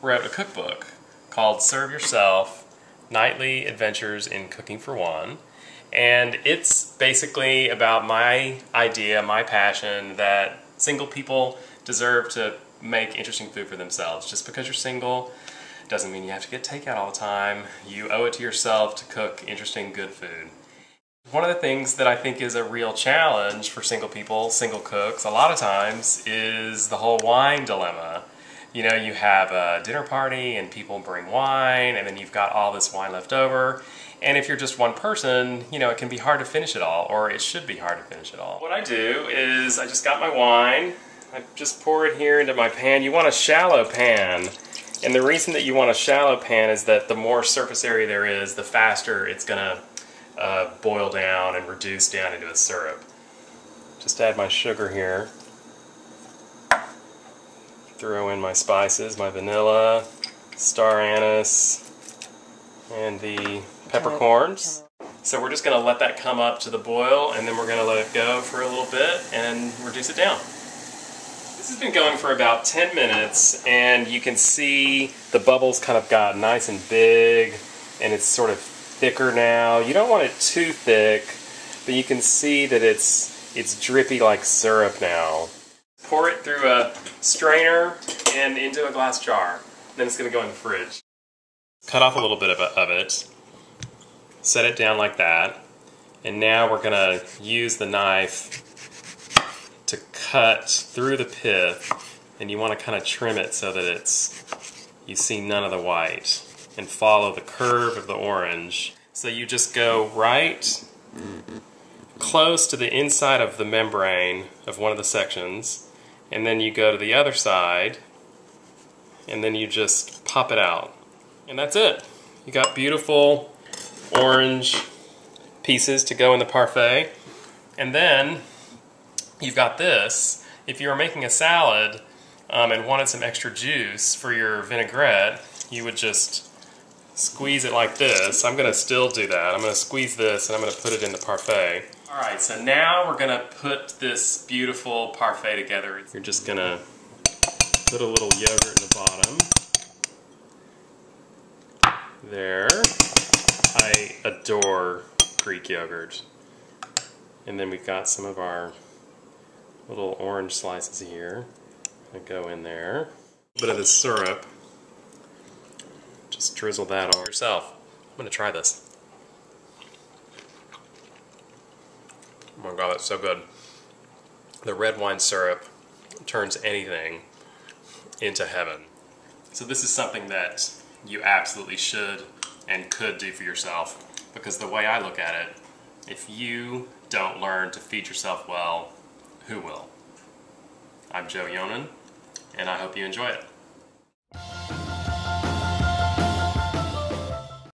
wrote a cookbook called Serve Yourself: Nightly Adventures in Cooking for One. And it's basically about my idea, my passion, that single people deserve to make interesting food for themselves. Just because you're single doesn't mean you have to get takeout all the time. You owe it to yourself to cook interesting, good food. One of the things that I think is a real challenge for single people, single cooks, a lot of times, is the whole wine dilemma. You know, you have a dinner party and people bring wine, and then you've got all this wine left over. And if you're just one person, you know, it can be hard to finish it all, or it should be hard to finish it all. What I do is I just got my wine, I just pour it here into my pan. You want a shallow pan, and the reason that you want a shallow pan is that the more surface area there is, the faster it's gonna boil down and reduce down into a syrup. Just add my sugar here. Throw in my spices, my vanilla, star anise, and the peppercorns. So we're just going to let that come up to the boil, and then we're going to let it go for a little bit and reduce it down. This has been going for about 10 minutes, and you can see the bubbles kind of got nice and big, and it's sort of thicker now. You don't want it too thick, but you can see that it's drippy like syrup now. Pour it through a strainer and into a glass jar. Then it's going to go in the fridge. Cut off a little bit of it. Set it down like that. And now we're going to use the knife to cut through the pith. And you want to kind of trim it so that you see none of the white. And follow the curve of the orange. So you just go right close to the inside of the membrane of one of the sections. And then you go to the other side, and then you just pop it out. And that's it. You got beautiful orange pieces to go in the parfait. And then you've got this. If you were making a salad and wanted some extra juice for your vinaigrette, you would just squeeze it like this. I'm going to still do that. I'm going to squeeze this and I'm going to put it in the parfait. Alright, so now we're going to put this beautiful parfait together. You're just going to put a little yogurt in the bottom. There. I adore Greek yogurt. And then we've got some of our little orange slices here that go in there. A bit of the syrup. Just drizzle that on yourself. I'm going to try this. Oh my god, that's so good. The red wine syrup turns anything into heaven. So this is something that you absolutely should and could do for yourself, because the way I look at it, if you don't learn to feed yourself well, who will? I'm Yonan, and I hope you enjoy it.